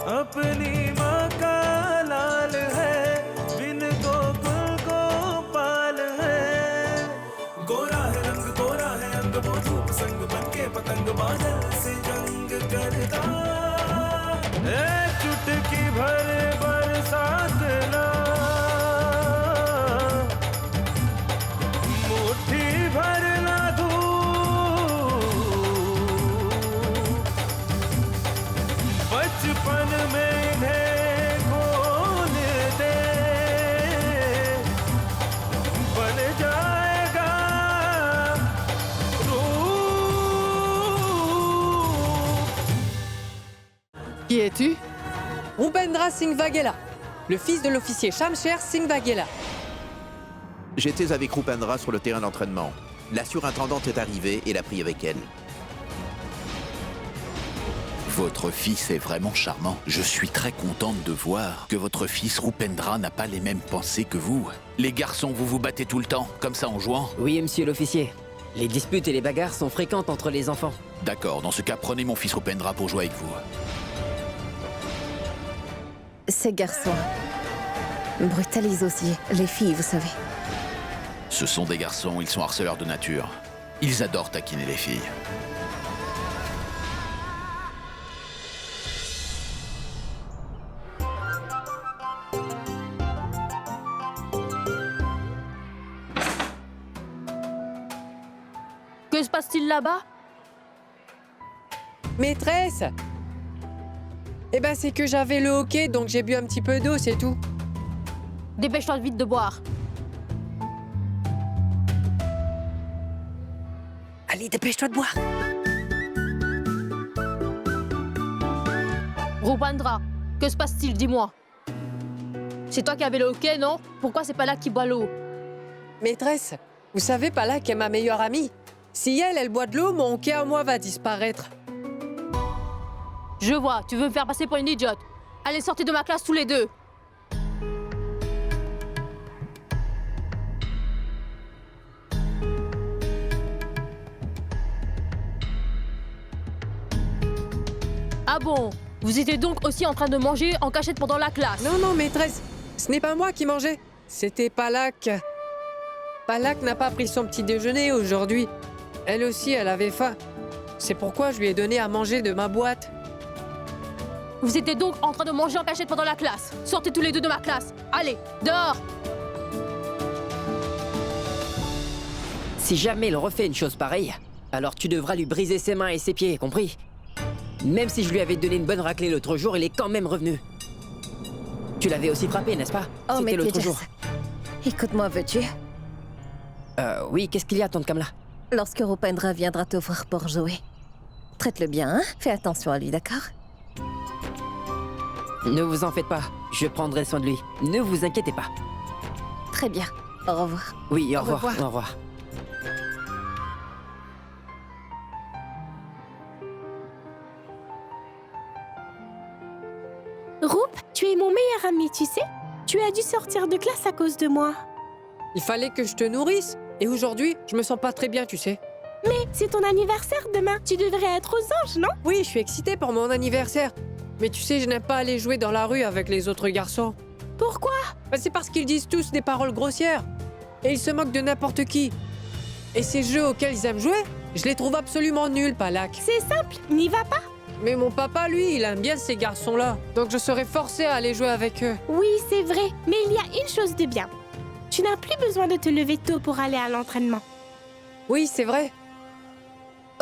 अपनी माँ का लाल है, बिन गोकुल गोपाल है। गोरा है रंग, गोरा है अंग, वो धूप संग बनके पतंग बादल से जंग करता। चुटकी भर बरसात ना, मुट्ठी भर ना धूप, बचपन में इन्हें खोल दे, बन जाएगा रूप। Qui es-tu? Rupendra Singh Vaghela, le fils de l'officier Shamsher Singh Vaghela. J'étais avec Rupendra sur le terrain d'entraînement. La surintendante est arrivée et l'a pris avec elle. Votre fils est vraiment charmant. Je suis très contente de voir que votre fils Rupendra n'a pas les mêmes pensées que vous. Les garçons, vous vous battez tout le temps, comme ça en jouant? Oui, monsieur l'officier. Les disputes et les bagarres sont fréquentes entre les enfants. D'accord, dans ce cas, prenez mon fils Rupendra pour jouer avec vous. Ces garçons brutalisent aussi les filles, vous savez. Ce sont des garçons, ils sont harceleurs de nature. Ils adorent taquiner les filles. Que se passe-t-il là-bas? Maîtresse! Eh ben, c'est que j'avais le hockey, donc j'ai bu un petit peu d'eau, c'est tout. Dépêche-toi vite de boire. Allez, dépêche-toi de boire. Rupendra, que se passe-t-il? Dis-moi. C'est toi qui avais le hockey, non? Pourquoi c'est pas là qui boit l'eau? Maîtresse, vous savez pas là qu'est ma meilleure amie. Si elle boit de l'eau, mon hockey à moi va disparaître. Je vois, tu veux me faire passer pour une idiote. Allez, sortez de ma classe tous les deux. Ah bon? Vous étiez donc aussi en train de manger en cachette pendant la classe? Non, non, maîtresse, ce n'est pas moi qui mangeais. C'était Palak. Palak n'a pas pris son petit déjeuner aujourd'hui. Elle aussi, elle avait faim. C'est pourquoi je lui ai donné à manger de ma boîte. Vous étiez donc en train de manger en cachette pendant la classe. Sortez tous les deux de ma classe. Allez, dehors! Si jamais il refait une chose pareille, alors tu devras lui briser ses mains et ses pieds, compris? Même si je lui avais donné une bonne raclée l'autre jour, il est quand même revenu. Tu l'avais aussi frappé, n'est-ce pas? Oh, mais C'était l'autre jour. Écoute-moi, veux-tu? Oui, qu'est-ce qu'il y a, tante Kamla? Lorsque Rupendra viendra te voir pour jouer, traite-le bien, hein? Fais attention à lui, d'accord? Ne vous en faites pas, je prendrai soin de lui. Ne vous inquiétez pas. Très bien. Au revoir. Oui, au Au revoir. revoir. Au revoir. Roup, tu es mon meilleur ami, tu sais? Tu as dû sortir de classe à cause de moi. Il fallait que je te nourrisse. Et aujourd'hui, je me sens pas très bien, tu sais. Mais c'est ton anniversaire demain. Tu devrais être aux anges, non? Oui, je suis excitée pour mon anniversaire. Mais tu sais, je n'aime pas aller jouer dans la rue avec les autres garçons. Pourquoi? Ben, c'est parce qu'ils disent tous des paroles grossières. Et ils se moquent de n'importe qui. Et ces jeux auxquels ils aiment jouer, je les trouve absolument nuls, Palak. C'est simple, n'y va pas. Mais mon papa, lui, il aime bien ces garçons-là. Donc je serai forcée à aller jouer avec eux. Oui, c'est vrai, mais il y a une chose de bien. Tu n'as plus besoin de te lever tôt pour aller à l'entraînement. Oui, c'est vrai.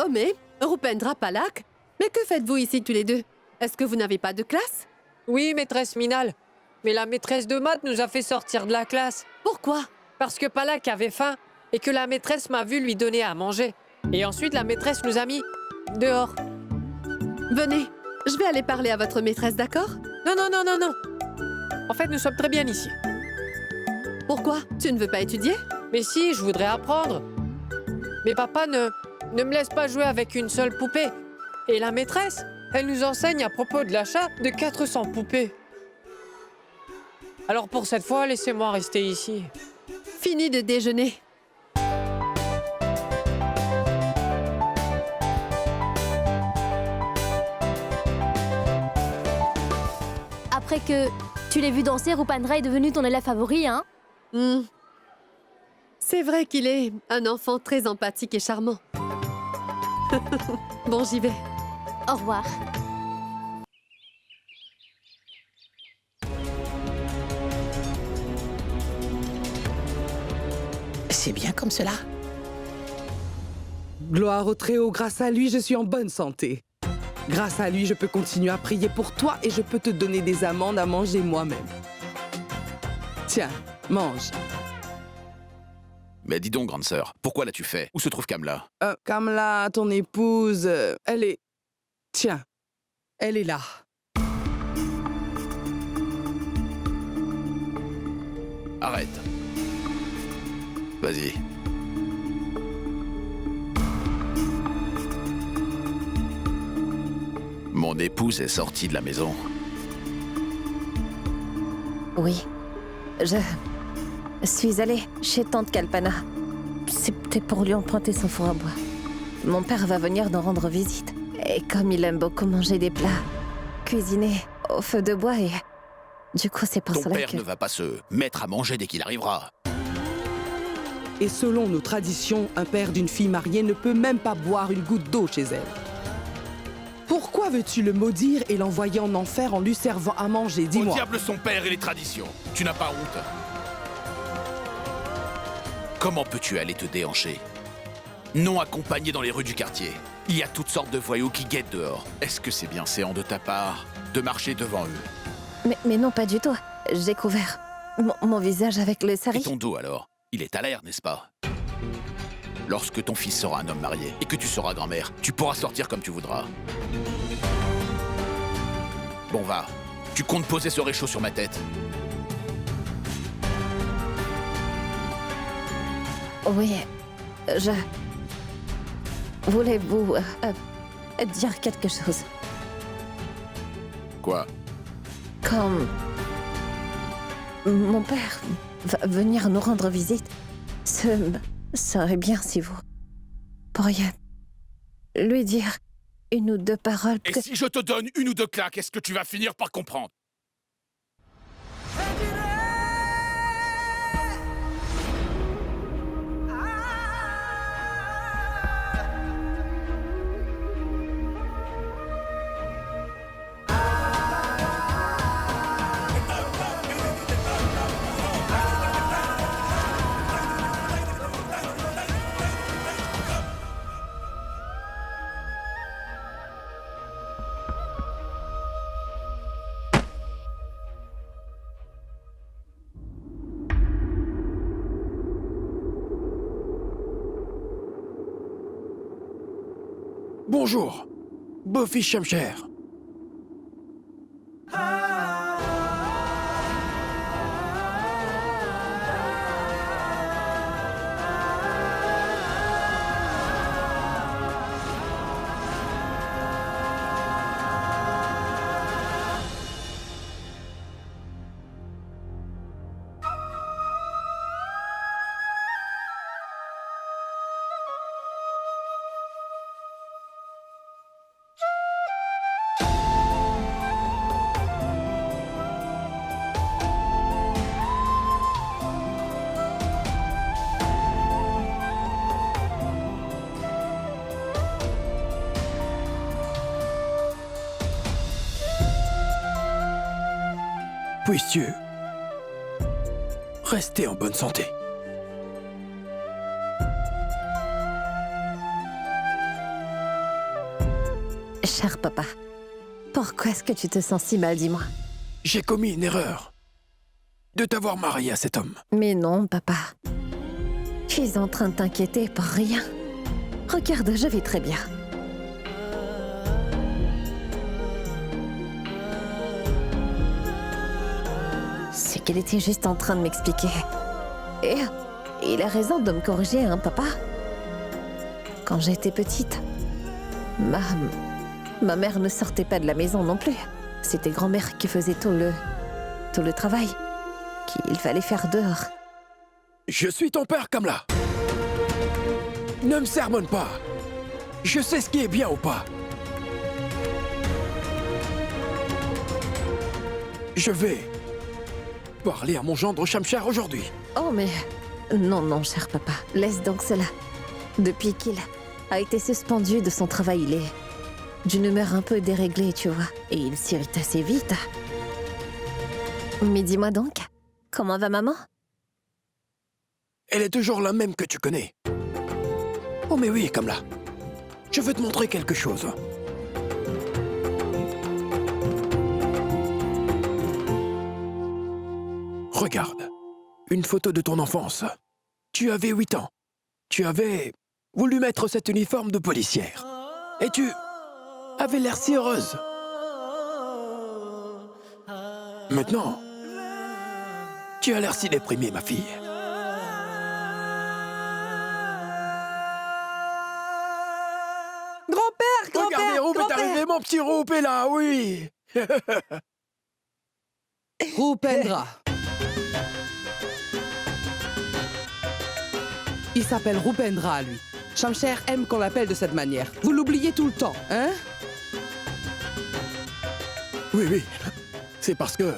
Oh mais, Rupendra, Palak, mais que faites-vous ici tous les deux? Est-ce que vous n'avez pas de classe? Oui, maîtresse Minal. Mais la maîtresse de maths nous a fait sortir de la classe. Pourquoi? Parce que Palak avait faim et que la maîtresse m'a vu lui donner à manger. Et ensuite, la maîtresse nous a mis dehors. Venez, je vais aller parler à votre maîtresse, d'accord? Non, non, non, non, non. En fait, nous sommes très bien ici. Pourquoi? Tu ne veux pas étudier? Mais si, je voudrais apprendre. Mais papa ne me laisse pas jouer avec une seule poupée. Et la maîtresse, elle nous enseigne à propos de l'achat de 400 poupées. Alors pour cette fois, laissez-moi rester ici. Fini de déjeuner. après que tu l'aies vu danser, Rupendra est devenu ton élève favori, hein? Hmm. C'est vrai qu'il est un enfant très empathique et charmant. Bon, j'y vais. Au revoir. C'est bien comme cela. Gloire au Très-Haut, grâce à lui, je suis en bonne santé. Grâce à lui, je peux continuer à prier pour toi et je peux te donner des amandes à manger moi-même. Tiens, mange. Mais dis donc, grande sœur, pourquoi l'as-tu fait? Où se trouve Kamla? Kamla, ton épouse, elle est... Tiens, elle est là. Arrête. Vas-y. Mon épouse est sortie de la maison. Oui. Je suis allée chez tante Kalpana. C'était pour lui emprunter son four à bois. Mon père va venir nous rendre visite. Et comme il aime beaucoup manger des plats cuisinés au feu de bois et... Du coup, c'est pour Ton cela père que... ne va pas se mettre à manger dès qu'il arrivera. Et selon nos traditions, un père d'une fille mariée ne peut même pas boire une goutte d'eau chez elle. Pourquoi veux-tu le maudire et l'envoyer en enfer en lui servant à manger? Au Dis-moi. diable son père et les traditions. Tu n'as pas honte? Comment peux-tu aller te déhancher? Non accompagné dans les rues du quartier. Il y a toutes sortes de voyous qui guettent dehors. Est-ce que c'est bien séant de ta part de marcher devant eux? Mais non, pas du tout. J'ai couvert mon visage avec le Et sari. ton dos alors? Il est à l'air, n'est-ce pas? Lorsque ton fils sera un homme marié et que tu seras grand-mère, tu pourras sortir comme tu voudras. Bon, va. Tu comptes poser ce réchaud sur ma tête? Oui, je... Voulez-vous dire quelque chose? Quoi? Comme... Mon père va venir nous rendre visite, ce serait bien si vous pourriez lui dire une ou deux paroles Et que... si je te donne une ou deux claques, est-ce que tu vas finir par comprendre? Bonjour, Buffy Shamcher. Puisse Dieu rester en bonne santé. Cher papa, pourquoi est-ce que tu te sens si mal, dis-moi? J'ai commis une erreur de t'avoir marié à cet homme. Mais non, papa. Tu es en train de t'inquiéter pour rien. Regarde, je vais très bien. C'est qu'elle était juste en train de m'expliquer. Et il a raison de me corriger, hein, papa? Quand j'étais petite, ma mère ne sortait pas de la maison non plus. C'était grand-mère qui faisait tout le travail qu'il fallait faire dehors. Je suis ton père, Kamla. Ne me sermonne pas. Je sais ce qui est bien ou pas. Je vais parler à mon gendre Shamsher aujourd'hui. Oh, mais... Non, non, cher papa. Laisse donc cela. Depuis qu'il a été suspendu de son travail, il est d'une humeur un peu déréglée, tu vois. Et il s'irrite assez vite. Mais dis-moi donc, comment va maman? Elle est toujours la même que tu connais. Oh mais oui, Kamla. Je veux te montrer quelque chose. Regarde, une photo de ton enfance. Tu avais 8 ans. Tu avais voulu mettre cet uniforme de policière. Et tu avais l'air si heureuse. Maintenant, tu as l'air si déprimée, ma fille. Grand-père, Regardez, Roup est grand-père. arrivé, mon petit Roup est là, oui. Rupendra. Il s'appelle Rupendra, lui. Shamsher aime qu'on l'appelle de cette manière. Vous l'oubliez tout le temps, hein? Oui, oui. C'est parce que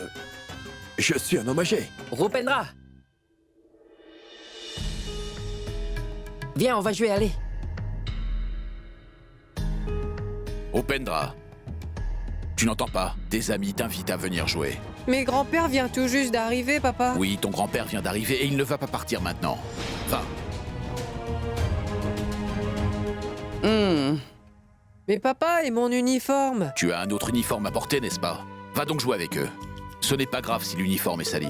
je suis un homme âgé. Rupendra! Viens, on va jouer, allez. Rupendra, tu n'entends pas? Tes amis t'invitent à venir jouer. Mais grand-père vient tout juste d'arriver, papa. Oui, ton grand-père vient d'arriver et il ne va pas partir maintenant. Va. Mais papa, et mon uniforme? Tu as un autre uniforme à porter, n'est-ce pas? Va donc jouer avec eux. Ce n'est pas grave si l'uniforme est sali.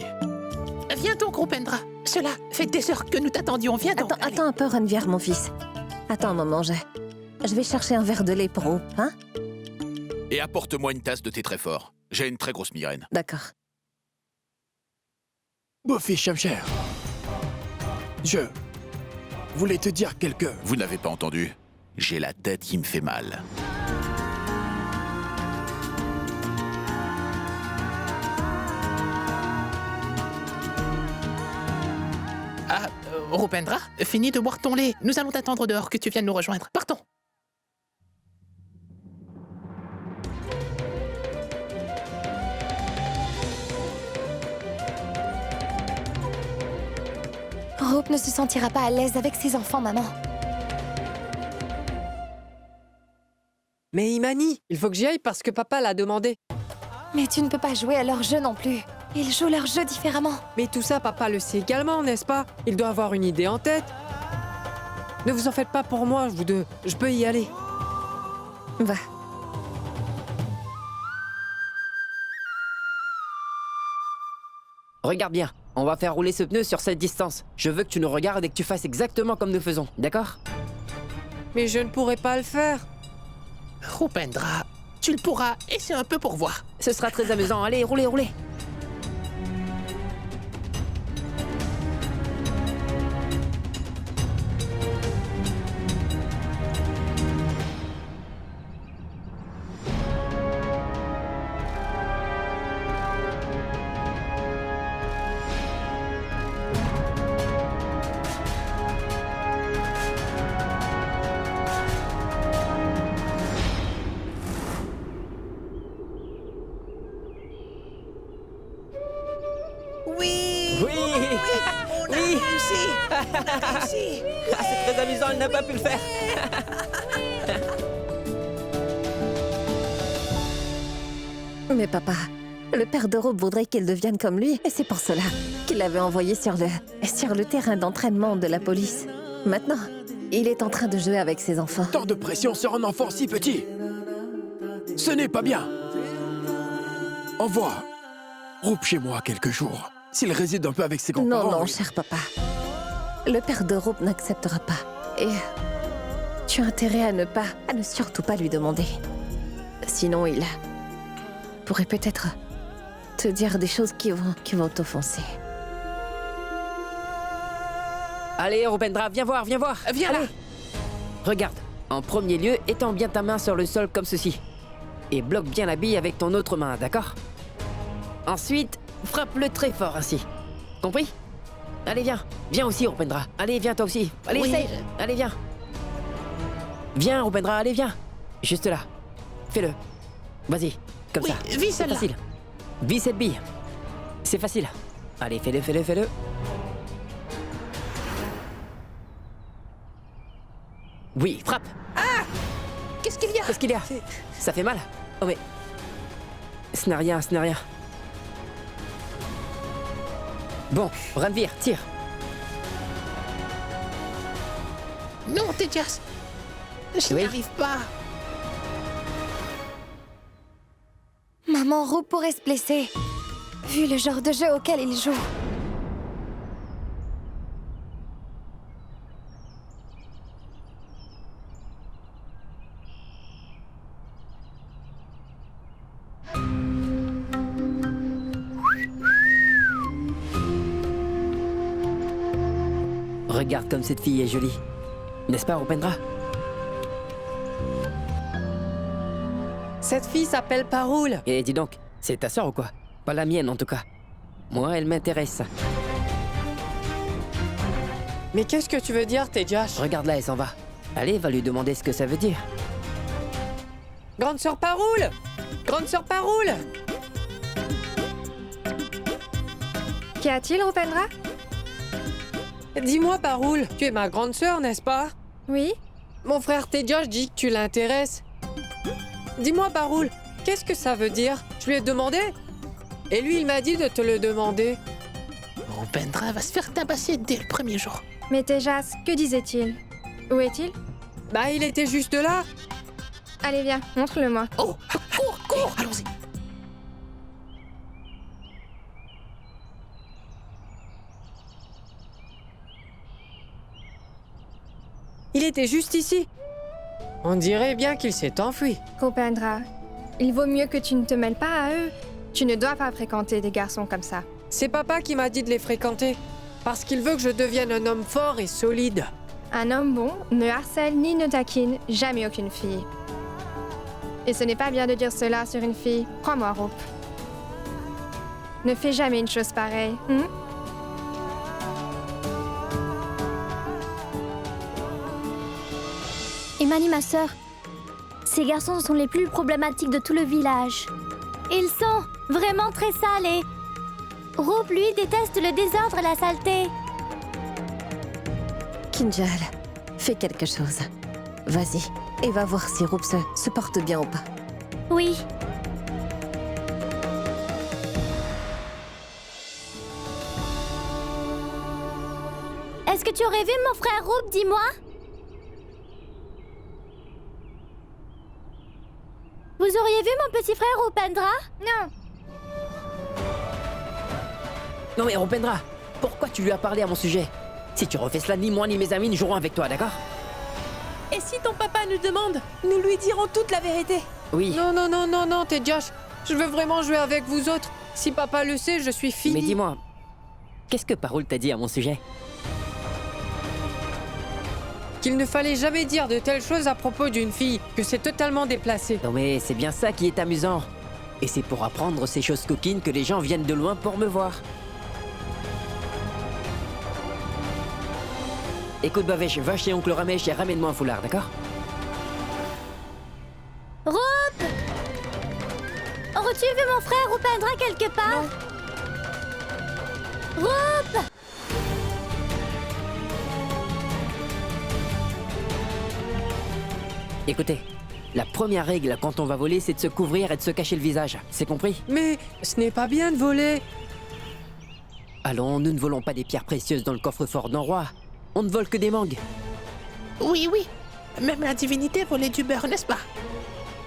Viens donc, Rupendra. Cela fait des heures que nous t'attendions. Viens donc. Attends un peu, Renvière, mon fils. Attends un moment, je vais chercher un verre de lait pour vous, hein? Et apporte-moi une tasse de thé très fort. J'ai une très grosse migraine. D'accord. Beau fils Shamsher. Je voulais te dire quelque... Vous n'avez pas entendu? J'ai la tête qui me fait mal. Ah, Rupendra, finis de boire ton lait. Nous allons t'attendre dehors que tu viennes nous rejoindre. Partons. Rup ne se sentira pas à l'aise avec ses enfants, maman. Mais Imani, il faut que j'y aille parce que papa l'a demandé. Mais tu ne peux pas jouer à leur jeu non plus. Ils jouent leur jeu différemment. Mais tout ça, papa le sait également, n'est-ce pas? Il doit avoir une idée en tête. Ne vous en faites pas pour moi, vous deux. Je peux y aller. Va. Regarde bien, on va faire rouler ce pneu sur cette distance. Je veux que tu nous regardes et que tu fasses exactement comme nous faisons, d'accord? Mais je ne pourrai pas le faire. Rupendra, tu le pourras et c'est un peu pour voir. Ce sera très amusant. Allez, roulez, roulez. Oui! Oui! On a réussi! On a réussi! Ah, c'est très amusant, elle n'a pas pu le faire. Mais papa, le père de Rup voudrait qu'il devienne comme lui, et c'est pour cela qu'il l'avait envoyé sur le terrain d'entraînement de la police. Maintenant, il est en train de jouer avec ses enfants. Tant de pression sur un enfant si petit. Ce n'est pas bien. Envoie Rup chez moi quelques jours. S'il réside un peu avec ses grands-parents... Non, non, oui. cher papa. Le père de Rup n'acceptera pas. Et tu as intérêt à ne surtout pas lui demander. Sinon, il pourrait peut-être te dire des choses qui vont t'offenser. Allez, Rupendra, viens voir, viens voir. Viens là. Allez. Regarde, en premier lieu, étends bien ta main sur le sol comme ceci. Et bloque bien la bille avec ton autre main, d'accord? Ensuite, frappe-le très fort ainsi. Compris? Allez, viens. Viens aussi, Rupendra. Allez, viens toi aussi. Allez, Oui. essaye. Allez, viens. Viens, Rupendra, allez, viens. Juste là. Fais-le. Vas-y, comme Oui, ça. vis C'est celle-là. facile. Vis cette bille. C'est facile. Allez, fais-le, fais-le, fais-le. Oui, frappe. Qu'est-ce qu'il y a? Qu'est-ce qu'il y a? Ça fait mal. Oh mais... Ce n'est rien, ce n'est rien. Bon, Ranveer, tire. Non, Tejas. Je n'y arrive pas. Maman, Roop pourrait se blesser. Vu le genre de jeu auquel il joue. Regarde comme cette fille est jolie. N'est-ce pas, Rupendra? Cette fille s'appelle Parul. Et dis donc, c'est ta sœur ou quoi? Pas la mienne en tout cas. Moi, elle m'intéresse. Mais qu'est-ce que tu veux dire, Tejas? Regarde-la, elle s'en va. Allez, va lui demander ce que ça veut dire. Grande sœur Parul! Grande sœur Parul! Qu'y a-t-il, Rupendra? Dis-moi, Parul, tu es ma grande sœur, n'est-ce pas? Oui. Mon frère Tejas dit que tu l'intéresses. Dis-moi, Parul, qu'est-ce que ça veut dire? Je lui ai demandé. Et lui, il m'a dit de te le demander. Rupendra va se faire tabasser dès le premier jour. Mais Tejas, que disait-il? Où est-il? Bah, il était juste là. Allez, viens, montre-le-moi. Oh, cours, cours, allons-y. Il était juste ici. On dirait bien qu'il s'est enfui. Rupendra, il vaut mieux que tu ne te mêles pas à eux. Tu ne dois pas fréquenter des garçons comme ça. C'est papa qui m'a dit de les fréquenter. Parce qu'il veut que je devienne un homme fort et solide. Un homme bon ne harcèle ni ne taquine jamais aucune fille. Et ce n'est pas bien de dire cela sur une fille. Crois-moi, Roop. Ne fais jamais une chose pareille. Imani, ma sœur, ces garçons sont les plus problématiques de tout le village. Ils sont vraiment très sales et... Roop, lui, déteste le désordre et la saleté. Kinjal, fais quelque chose. Vas-y, et va voir si Roop se porte bien ou pas. Oui. Est-ce que tu aurais vu mon frère Roop, dis-moi? Vous auriez vu mon petit frère Rupendra? Non. Non mais Rupendra, pourquoi tu lui as parlé à mon sujet? Si tu refais cela, ni moi ni mes amis ne joueront avec toi, d'accord? Et si ton papa nous demande, nous lui dirons toute la vérité. Oui. Non, non, non, non, non, Tejas. Je veux vraiment jouer avec vous autres. Si papa le sait, je suis fini. Mais dis-moi, qu'est-ce que Parul t'a dit à mon sujet? Qu'il ne fallait jamais dire de telles choses à propos d'une fille, que c'est totalement déplacé. Non mais c'est bien ça qui est amusant. Et c'est pour apprendre ces choses coquines que les gens viennent de loin pour me voir. Écoute Bavesh, va chez oncle Ramesh et ramène-moi un foulard, d'accord? Roop! Aurais-tu vu mon frère Rupendra quelque part? Roop! Écoutez, la première règle quand on va voler, c'est de se couvrir et de se cacher le visage. C'est compris? Mais ce n'est pas bien de voler. Allons, nous ne volons pas des pierres précieuses dans le coffre-fort d'un roi. On ne vole que des mangues. Oui, oui. Même la divinité volait du beurre, n'est-ce pas?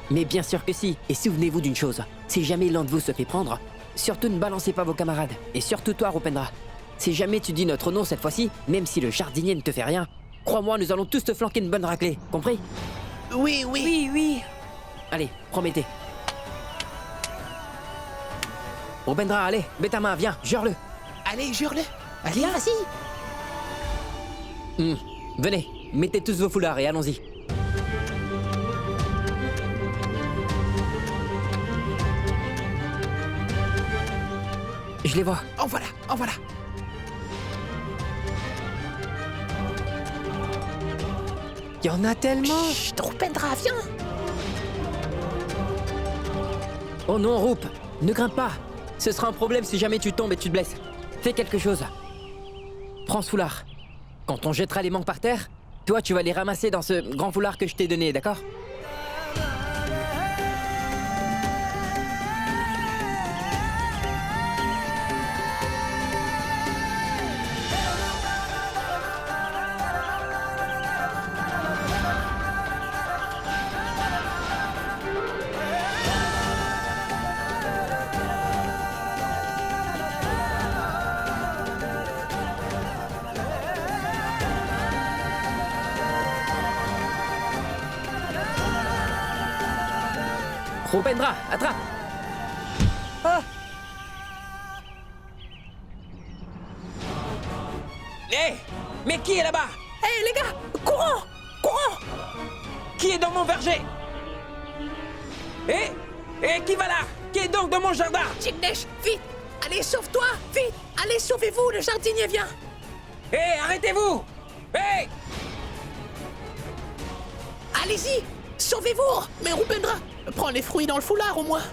Mais bien sûr que si. Et souvenez-vous d'une chose. Si jamais l'un de vous se fait prendre, surtout ne balancez pas vos camarades. Et surtout toi, Rupendra. Si jamais tu dis notre nom cette fois-ci, même si le jardinier ne te fait rien, crois-moi, nous allons tous te flanquer une bonne raclée. Compris? Oui, oui. Oui, oui. Allez, promettez. Rupendra, allez, mets ta main, viens, jure-le. Allez, jure-le. Allez, vas-y. Venez, mettez tous vos foulards et allons-y. Je les vois. En voilà, en voilà. Il y en a tellement. Chut, Rupendra, viens. Oh non, Roop, ne grimpe pas. Ce sera un problème si jamais tu tombes et tu te blesses. Fais quelque chose. Prends ce foulard. Quand on jettera les manques par terre, toi tu vas les ramasser dans ce grand foulard que je t'ai donné, d'accord? Rupendra, attrape! Ah! Hé! Mais qui est là-bas? Hé les gars, courons! Courons! Qui est dans mon verger? Hé! Qui va là? Qui est donc dans mon jardin? Chignesh, vite! Allez, sauve-toi! Vite! Allez, sauvez-vous, le jardinier vient! Hé, arrêtez-vous! Hé! Allez-y! Sauvez-vous! Mais Rupendra, prends les fruits dans le foulard au moins.